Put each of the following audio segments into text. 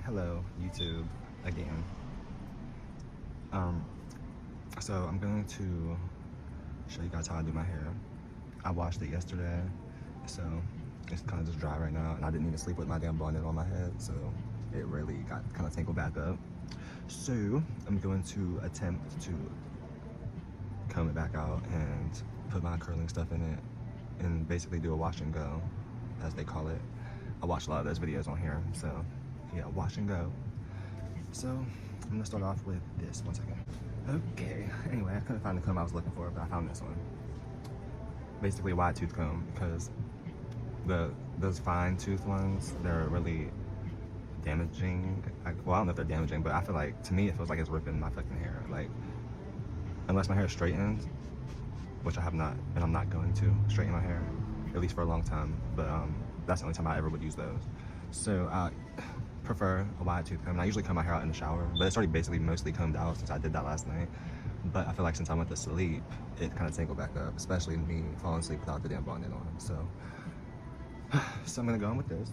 Hello, YouTube, again. Um, so I'm going to show you guys how I do my hair. I washed it yesterday, so it's kind of just dry right now, and I didn't even sleep with my damn bonnet on my head, so it really got kind of tangled back up. So I'm going to attempt to comb it back out and put my curling stuff in it and basically do a wash and go, as they call it. I watched a lot of those videos on here, so yeah, wash and go. So I'm gonna start off with this. 1 second. Okay, anyway, I couldn't find the comb I was looking for, but I found this one. Basically a wide tooth comb, because those fine tooth ones, they're really damaging. Well, I don't know if they're damaging, but I feel like, to me, it feels like it's ripping my fucking hair. Like, unless my hair is straightened, which I have not, and I'm not going to straighten my hair, at least for a long time, but that's the only time I ever would use those. So I prefer a wide tooth comb, and I usually comb my hair out in the shower, but it's already basically mostly combed out since I did that last night. But I feel like since I went to sleep, it kind of tangled back up, especially me falling asleep without the damn bonnet on. So I'm gonna go in with this.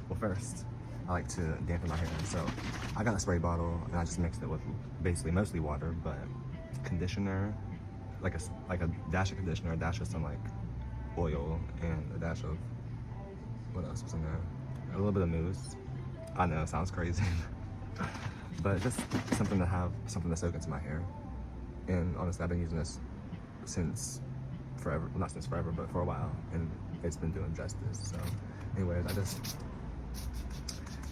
Well, first, I like to dampen my hair. So I got a spray bottle, and I just mixed it with basically mostly water, but conditioner, like a dash of conditioner, a dash of some like oil, and a dash of, what else was in there? A little bit of mousse. I know, it sounds crazy. But just something to soak into my hair. And honestly, I've been using this since forever. Well, not since forever, but for a while. And it's been doing justice. So anyways, I just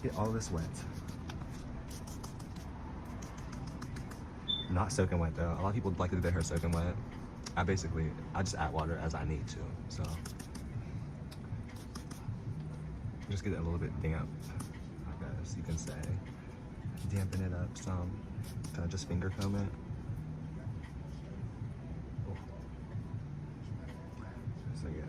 get all this wet. Not soaking wet though. A lot of people like to do their hair soaking wet. I just add water as I need to. So just get it a little bit damp, I guess you can say. Dampen it up some. Kind of just finger comb it. Oh. So yeah.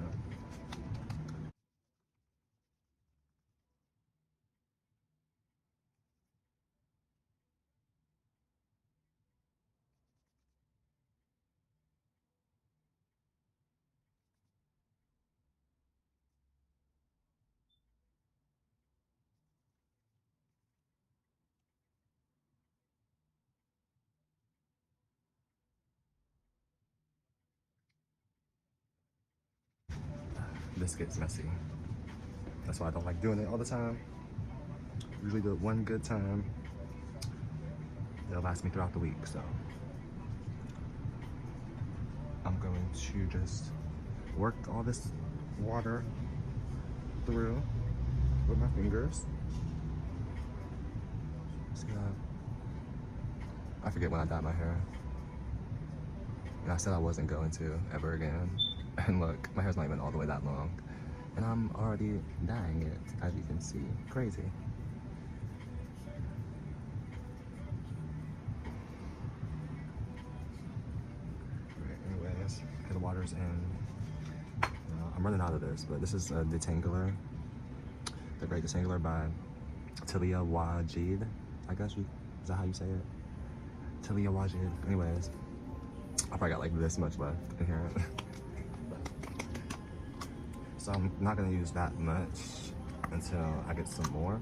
This gets messy. That's why I don't like doing it all the time. Usually do it one good time. It'll last me throughout the week, so. I'm going to just work all this water through with my fingers. See that? I forget when I dyed my hair. And I said I wasn't going to ever again. And look, my hair's not even all the way that long. And I'm already dyeing it, as you can see. Crazy. Anyways, okay, the water's in. I'm running out of this, but this is a detangler. The Great Detangler by Talia Wajid. I guess is that how you say it? Talia Wajid. Anyways, I probably got like this much left in here. So I'm not gonna use that much until I get some more.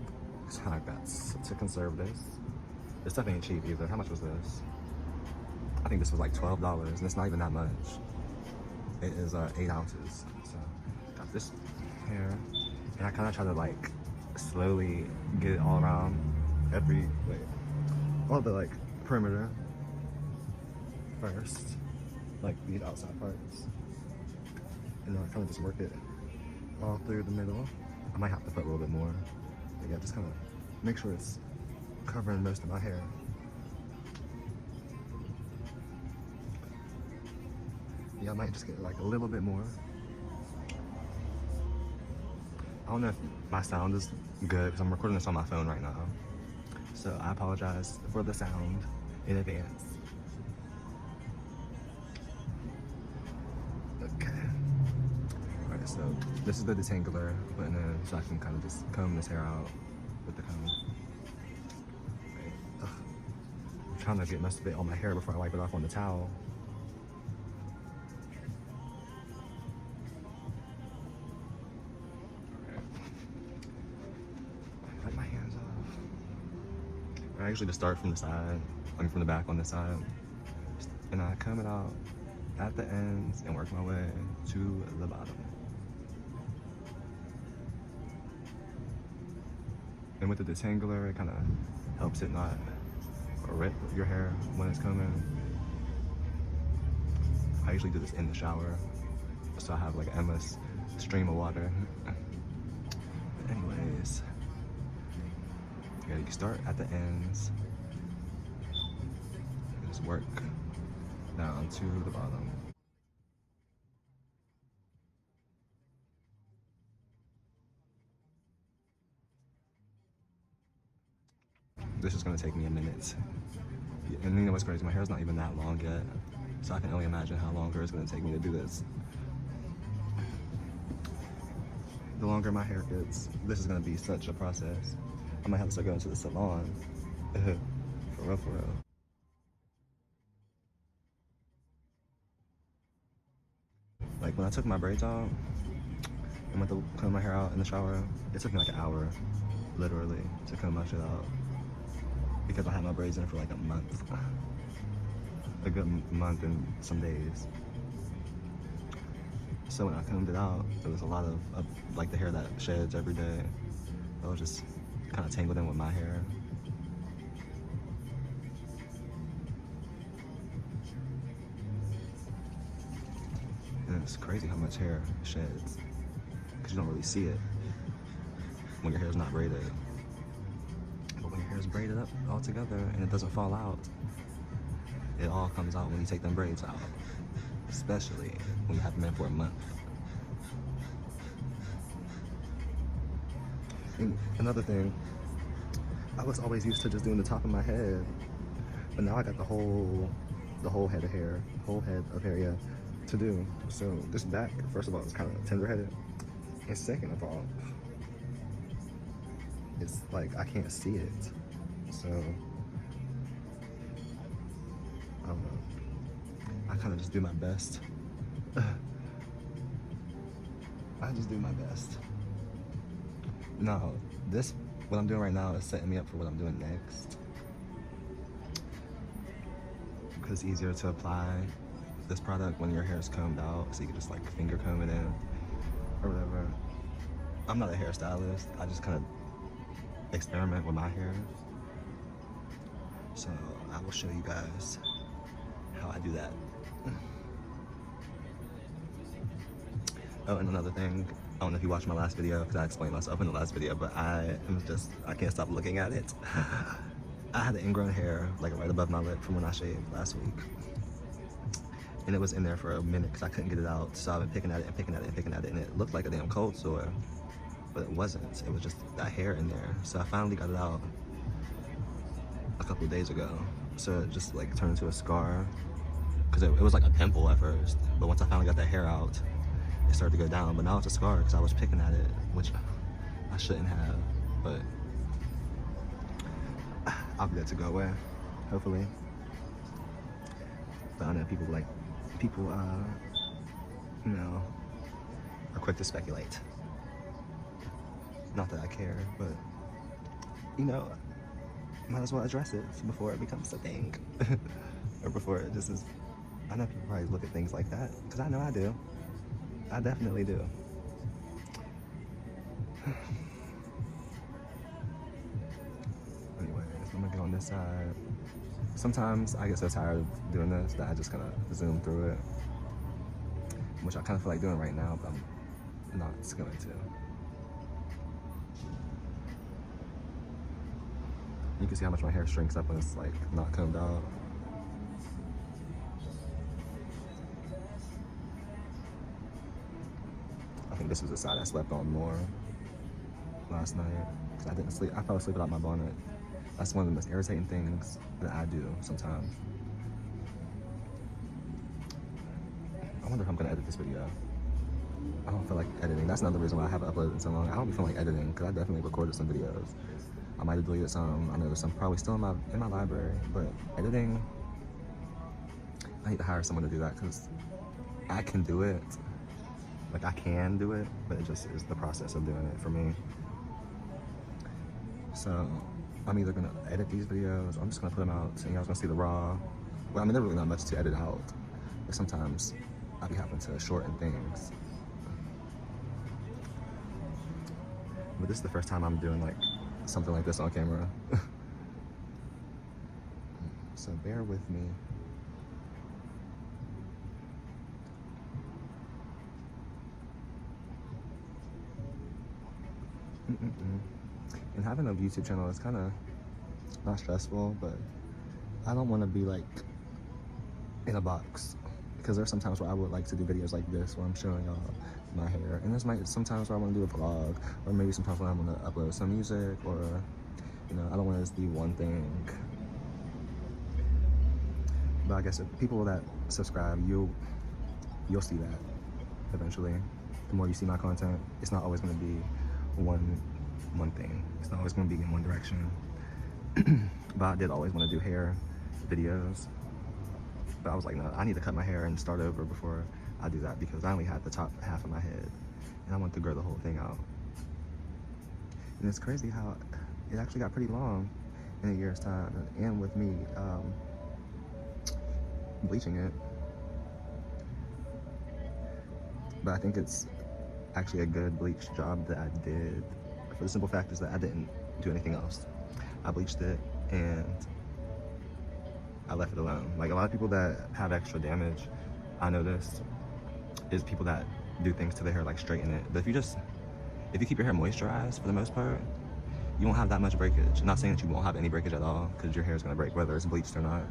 So I got to conserve this. This stuff ain't cheap either. How much was this? I think this was like $12, and it's not even that much. It is 8 ounces. So got this here, and I kind of try to like slowly get it all around all the like perimeter first, like these outside parts, and then I kind of just work it all through the middle. I might have to put a little bit more. But yeah, just kind of make sure it's covering most of my hair. Yeah, I might just get like a little bit more. I don't know if my sound is good because I'm recording this on my phone right now. So I apologize for the sound in advance. Okay. Alright, so this is the detangler I'm putting in so I can kind of just comb this hair out with the comb. Right. I'm trying to get most of it on my hair before I wipe it off on the towel. I usually just start from the side, from the back on this side, and I comb it out at the ends and work my way to the bottom. And with the detangler, it kind of helps it not rip your hair when it's combing. I usually do this in the shower, so I have like an endless stream of water. But anyways, yeah, you can start at the ends and just work down to the bottom. This is gonna take me a minute. And you know what's crazy? My hair's not even that long yet, so I can only imagine how longer it's gonna take me to do this. The longer my hair gets, this is gonna be such a process. I might have to start going to the salon. For real, for real. Like when I took my braids out and went to comb my hair out in the shower, it took me like an hour, literally, to comb my shit out. Because I had my braids in for like a month. A good month and some days. So when I combed it out, there was a lot of like the hair that sheds every day. It was just kind of tangled in with my hair. And it's crazy how much hair sheds, because you don't really see it when your hair's not braided. But when your hair's braided up all together and it doesn't fall out, it all comes out when you take them braids out. Especially when you have them in for a month. And another thing, I was always used to just doing the top of my head, but now I got the whole head of hair, yeah, to do. So this back, first of all, is kind of tender-headed, and second of all, it's like I can't see it. So I don't know. I kind of just do my best. I just do my best. No, what I'm doing right now is setting me up for what I'm doing next. Because it's easier to apply this product when your hair is combed out, so you can just like finger comb it in or whatever. I'm not a hairstylist. I just kind of experiment with my hair. So I will show you guys how I do that. Oh, and another thing, I don't know if you watched my last video, because I explained myself in the last video, but I can't stop looking at it. I had the ingrown hair like right above my lip from when I shaved last week. And it was in there for a minute because I couldn't get it out. So I've been picking at it and picking at it and picking at it, and it looked like a damn cold sore, but it wasn't. It was just that hair in there. So I finally got it out a couple of days ago. So it just like turned into a scar, because it was like a pimple at first, but once I finally got that hair out, it started to go down. But now it's a scar because I was picking at it, which I shouldn't have, but I'll get it to go away, hopefully. But I know people, you know, are quick to speculate. Not that I care, but, you know, might as well address it before it becomes a thing. Or before it just is. I know people probably look at things like that, because I know I do. I definitely do. Anyways, I'm gonna get on this side. Sometimes I get so tired of doing this that I just kind of zoom through it, which I kind of feel like doing right now, but I'm not going to. You can see how much my hair shrinks up when it's like not combed out. I think this was the side I slept on more last night, because I didn't sleep. I fell asleep without my bonnet. That's one of the most irritating things that I do sometimes. I wonder if I'm gonna edit this video. I don't feel like editing. That's another reason why I haven't uploaded in so long. I don't feel like editing, because I definitely recorded some videos. I might have deleted some. I know there's some probably still in my library, but editing, I need to hire someone to do that, because I can do it. Like, I can do it, but it just is the process of doing it for me. So I'm either gonna edit these videos or I'm just gonna put them out and y'all gonna see the raw. Well, I mean, there's really not much to edit out, but sometimes I'll be having to shorten things. But this is the first time I'm doing like something like this on camera. So bear with me. And having a YouTube channel is kind of not stressful, but I don't want to be like in a box, because there's some times where I would like to do videos like this where I'm showing y'all my hair, and there's sometimes where I want to do a vlog, or maybe sometimes when I want to upload some music, or you know, I don't want to just be one thing. But I guess if people that subscribe, you'll see that eventually. The more you see my content, it's not always going to be one thing. It's not always going to be in one direction. But I did always want to do hair videos. But I was like, no, I need to cut my hair and start over before I do that, because I only had the top half of my head and I want to grow the whole thing out. And it's crazy how it actually got pretty long in a year's time, and with me bleaching it. But I think it's actually a good bleach job that I did, for the simple fact is that I didn't do anything else. I bleached it and I left it alone. Like a lot of people that have extra damage, I noticed, is people that do things to their hair, like straighten it. But if you keep your hair moisturized for the most part, you won't have that much breakage. I'm not saying that you won't have any breakage at all, because your hair is gonna break whether it's bleached or not.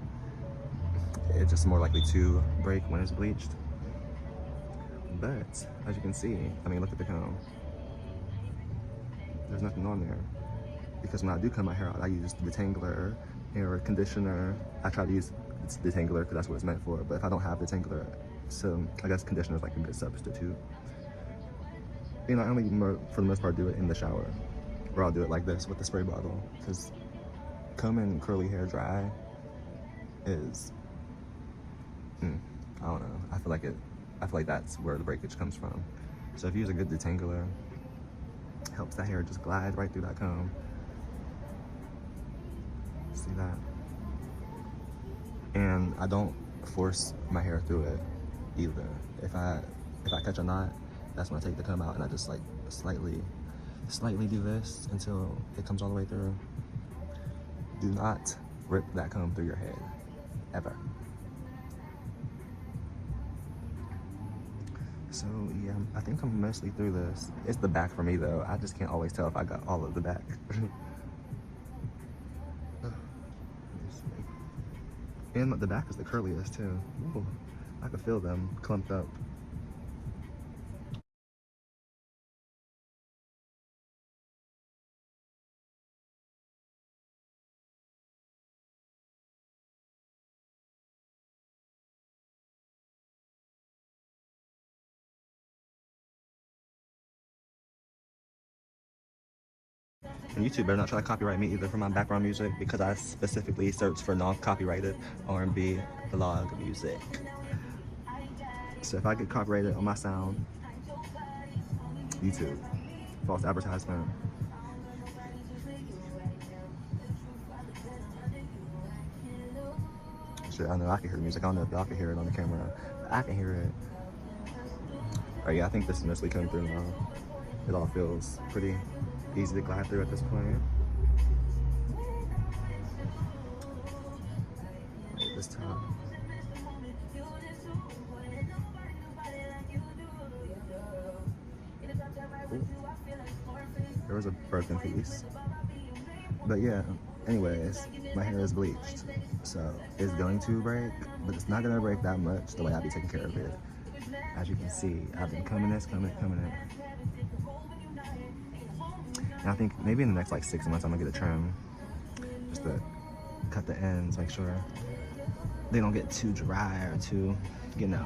It's just more likely to break when it's bleached. But as you can see, I mean, look at the comb. There's nothing on there. Because when I do comb my hair out, I use detangler or conditioner. I try to use detangler because that's what it's meant for. But if I don't have detangler, so I guess conditioner is like a good substitute. You know, I only for the most part do it in the shower, or I'll do it like this with the spray bottle. Because combing curly hair dry is, I don't know. I feel like that's where the breakage comes from. So if you use a good detangler, it helps that hair just glide right through that comb. See that? And I don't force my hair through it either. If I catch a knot, that's when I take the comb out and I just like slightly do this until it comes all the way through. Do not rip that comb through your head, ever. So yeah, I think I'm mostly through this. It's the back for me though. I just can't always tell if I got all of the back. And the back is the curliest too. Ooh, I could feel them clumped up. And YouTube better not try to copyright me either for my background music, because I specifically search for non-copyrighted R&B vlog music. So if I get copyrighted on my sound, YouTube, false advertisement. Shit, I know I can hear the music. I don't know if y'all can hear it on the camera, but I can hear it. All right, yeah, I think this is mostly coming through now. It all feels pretty easy to glide through at this point. Right, this time. Ooh. There was a broken piece. But yeah, anyways, my hair is bleached. So it's going to break, but it's not gonna break that much the way I be taking care of it. As you can see, I've been combing it. And I think maybe in the next like 6 months, I'm gonna get a trim, just to cut the ends, make sure they don't get too dry or too, you know.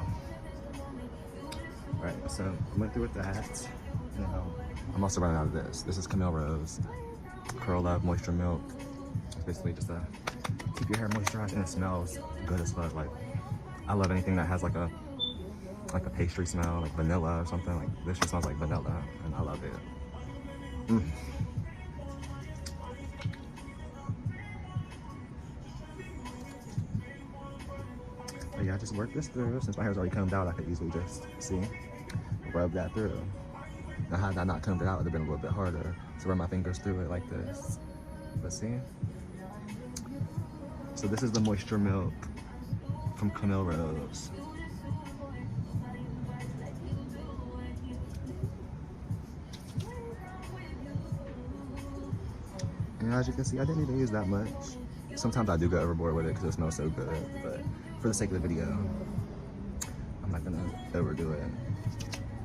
Right, so I went through with that. Now, I'm also running out of this. This is Camille Rose Curl Up Moisture Milk. It's basically just to keep your hair moisturized, and it smells good as fuck. Like, I love anything that has like a pastry smell, like vanilla or something. Like, this just smells like vanilla, and I love it. yeah, I just work this through. Since my hair's already combed out, I could easily just, see, rub that through. Now, had I not combed it out, it would have been a little bit harder to run my fingers through it like this. But see? So this is the moisture milk from Camille Rose. And as you can see, I didn't even use that much. Sometimes I do go overboard with it because it smells so good, but for the sake of the video, I'm not gonna overdo it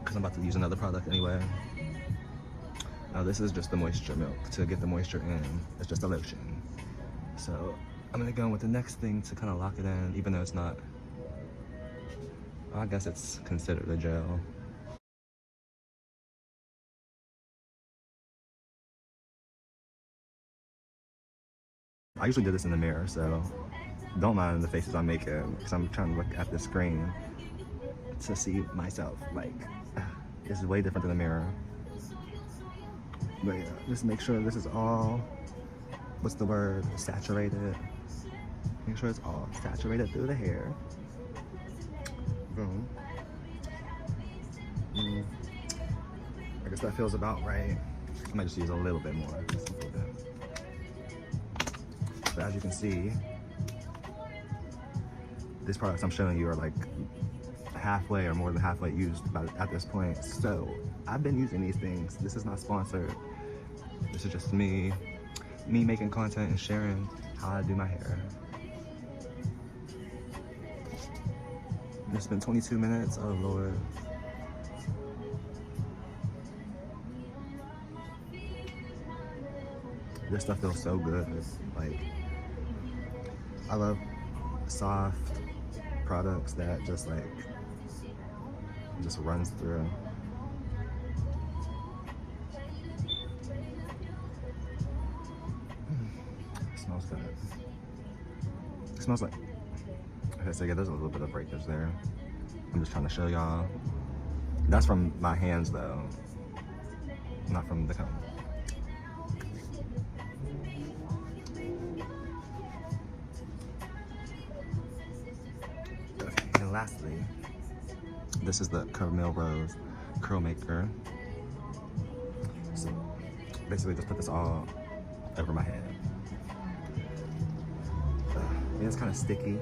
because I'm about to use another product anyway. Now this is just the moisture milk to get the moisture in. It's just a lotion. So I'm gonna go in with the next thing to kind of lock it in, even though it's not, I guess it's considered a gel. I usually do this in the mirror, so don't mind the faces I'm making because I'm trying to look at the screen to see myself. Like, this is way different than the mirror. But yeah, just make sure this is all, what's the word, saturated. Make sure it's all saturated through the hair. Boom. I guess that feels about right. I might just use a little bit more. Just a little bit. But as you can see, these products I'm showing you are like halfway or more than halfway used at this point. So I've been using these things. This is not sponsored. This is just me making content and sharing how I do my hair. It's been 22 minutes, oh Lord. This stuff feels so good. Like, I love soft products that just like, just runs through. It smells good. It smells like, okay, so yeah, there's a little bit of breakage there. I'm just trying to show y'all. That's from my hands though, not from the comb. Okay, and lastly, this is the Camille Rose Curl Maker. So basically just put this all over my head. Yeah, it's kind of sticky.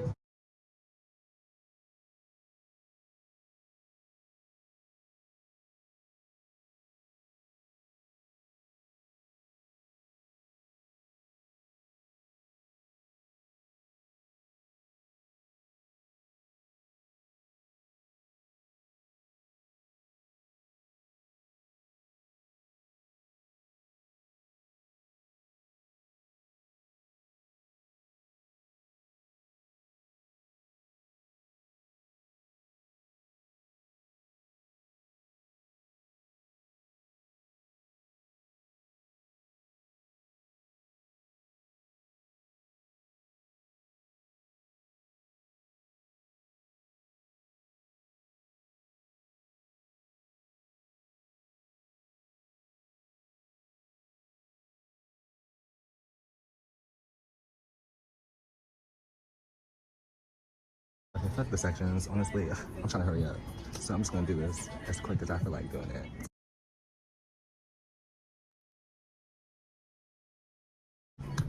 Okay, fuck the sections. Honestly, I'm trying to hurry up. So I'm just gonna do this as quick as I feel like doing it.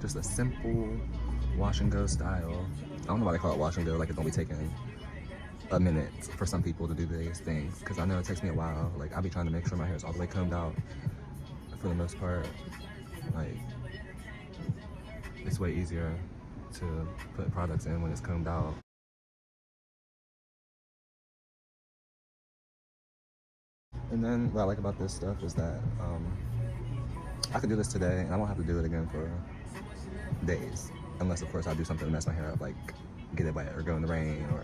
Just a simple wash and go style. I don't know why they call it wash and go, like it's only taking a minute for some people to do these things. Cause I know it takes me a while. Like I'll be trying to make sure my hair is all the way combed out for the most part. Like, it's way easier to put products in when it's combed out. And then what I like about this stuff is that I can do this today and I won't have to do it again for days. Unless of course I do something to mess my hair up, like get it wet or go in the rain or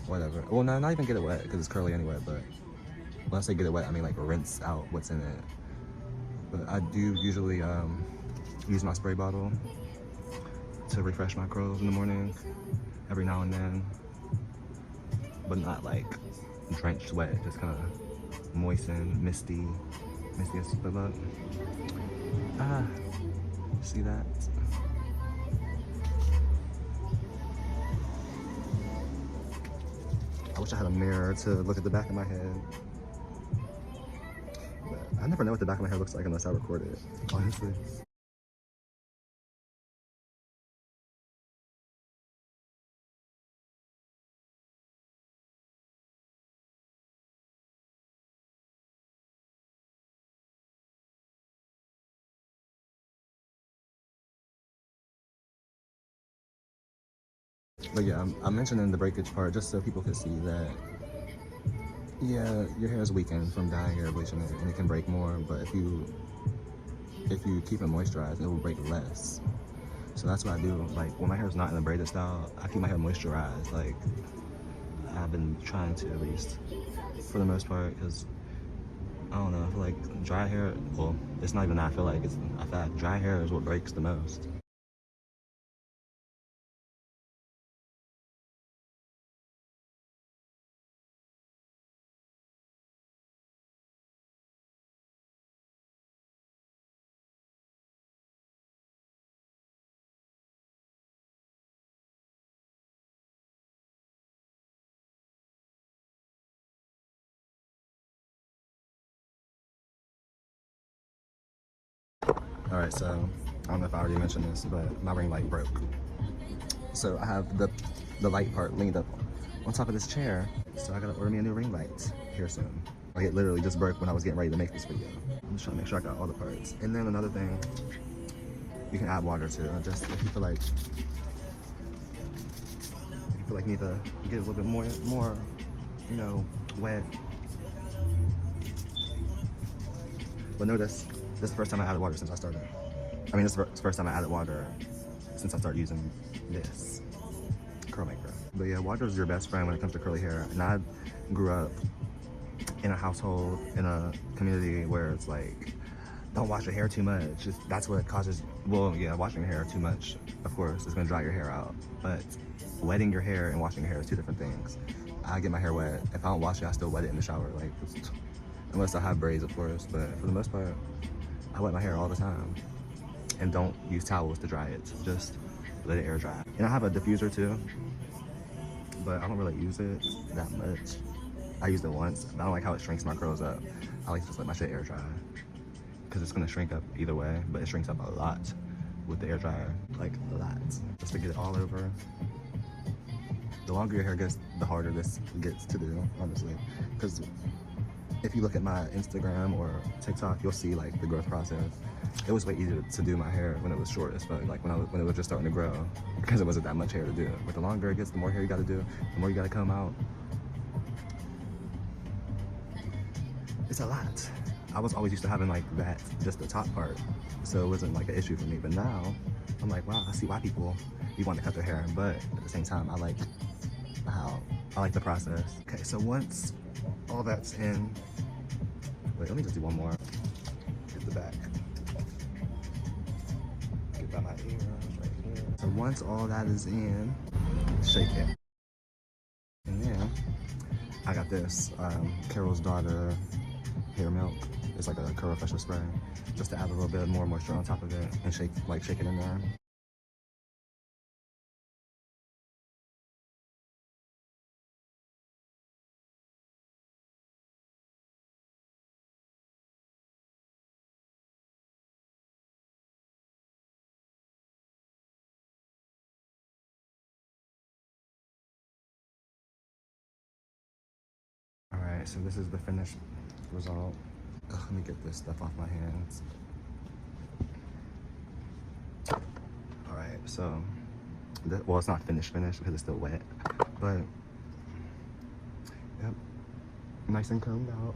whatever. Well, no, not even get it wet because it's curly anyway, but when I say get it wet, I mean like rinse out what's in it. But I do usually use my spray bottle to refresh my curls in the morning every now and then, but not like drenched wet, just kind of moistened, misty as the look. See that? wish I had a mirror to look at the back of my head. But I never know what the back of my hair looks like unless I record it, honestly. But yeah, I'm mentioning the breakage part just so people can see that, yeah, your hair is weakened from dyeing hair, bleaching it, and it can break more. But if you keep it moisturized, it will break less. So that's what I do. Like when my hair is not in a braided style, I keep my hair moisturized. Like I've been trying to, at least for the most part, because I don't know, I feel like dry hair, well, it's not even that I feel like, it's a fact. Dry hair is what breaks the most. All right, so I don't know if I already mentioned this, but my ring light broke. So I have the light part leaned up on top of this chair. So I gotta order me a new ring light here soon. Like it literally just broke when I was getting ready to make this video. I'm just trying to make sure I got all the parts. And then another thing, you can add water to it. Just if you feel like you need to get a little bit more, you know, wet. But notice, this is the first time I added water since I started. I mean, this is the first time I added water since I started using this curl maker. But yeah, water is your best friend when it comes to curly hair. And I grew up in a household, in a community where it's like, don't wash your hair too much. That's what causes, well, yeah, washing your hair too much, of course, is gonna dry your hair out. But wetting your hair and washing your hair is two different things. I get my hair wet. If I don't wash it, I still wet it in the shower. Like, unless I have braids, of course. But for the most part, I wet my hair all the time. And don't use towels to dry it. Just let it air dry. And I have a diffuser too, but I don't really use it that much. I used it once, but I don't like how it shrinks my curls up. I like to just let my shit air dry, because it's gonna shrink up either way, but it shrinks up a lot with the air dryer, like a lot. Just to get it all over. The longer your hair gets, the harder this gets to do, honestly. Because if you look at my Instagram or TikTok, you'll see like the growth process. It was way easier to do my hair when it was short as fuck, like when it was just starting to grow, because it wasn't that much hair to do. But the longer it gets, the more hair you gotta do, the more you gotta comb out. It's a lot. I was always used to having like that, just the top part, so it wasn't like an issue for me. But now, I'm like, wow, I see why people want to cut their hair, but at the same time, I like the process. Okay, so once all that's in, wait, let me just do one more. Get the back. Get by my ears right here. So once all that is in, shake it. And then I got this Carol's Daughter hair milk. It's like a curl refresher spray, just to add a little bit more moisture on top of it and shake it in there. All right, so this is the finished result. Ugh, let me get this stuff off my hands. All right, so, well, it's not finished because it's still wet, but, yep, nice and combed out.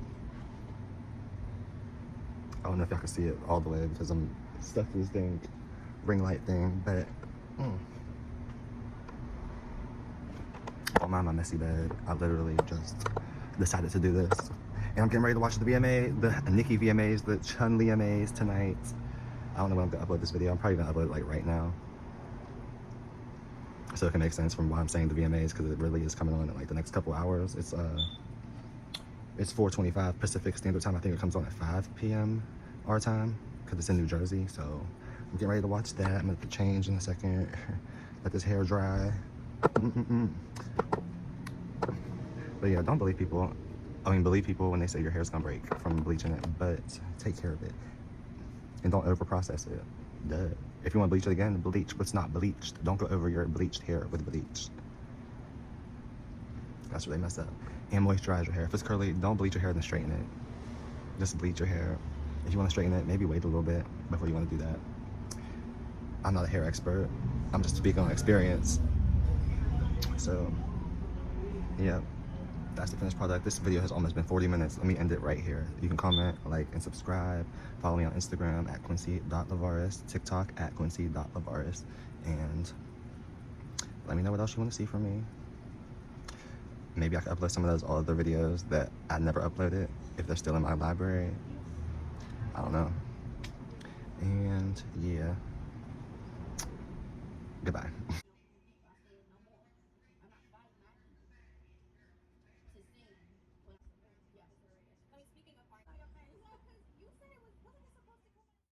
I don't know if y'all can see it all the way because I'm stuck to this thing, ring light thing, but, don't mind my messy bed. I literally just decided to do this. And I'm getting ready to watch the VMA, the Nicki VMAs, the Chun VMAs tonight. I don't know when I'm gonna upload this video. I'm probably gonna upload it like right now, so it can make sense from why I'm saying the VMAs, because it really is coming on in like the next couple hours. It's 4:25 Pacific Standard Time. I think it comes on at 5 p.m. our time, because it's in New Jersey. So I'm getting ready to watch that. I'm gonna have to change in a second. Let this hair dry. But yeah, don't believe people. I mean, believe people when they say your hair's gonna break from bleaching it, but take care of it. And don't over process it. Duh. If you want to bleach it again, bleach what's not bleached. Don't go over your bleached hair with bleach. That's where they mess up. And moisturize your hair. If it's curly, don't bleach your hair, then straighten it. Just bleach your hair. If you want to straighten it, maybe wait a little bit before you want to do that. I'm not a hair expert. I'm just speaking on experience. So, yeah, that's the finished product. This video has almost been 40 minutes. Let me end it right here. You can comment, like, and subscribe. Follow me on Instagram at Quincy.Lavarus, TikTok at Quincy.Lavarus, and let me know what else you want to see from me. Maybe I could upload some of those other videos that I never uploaded if they're still in my library. I don't know. And yeah, goodbye.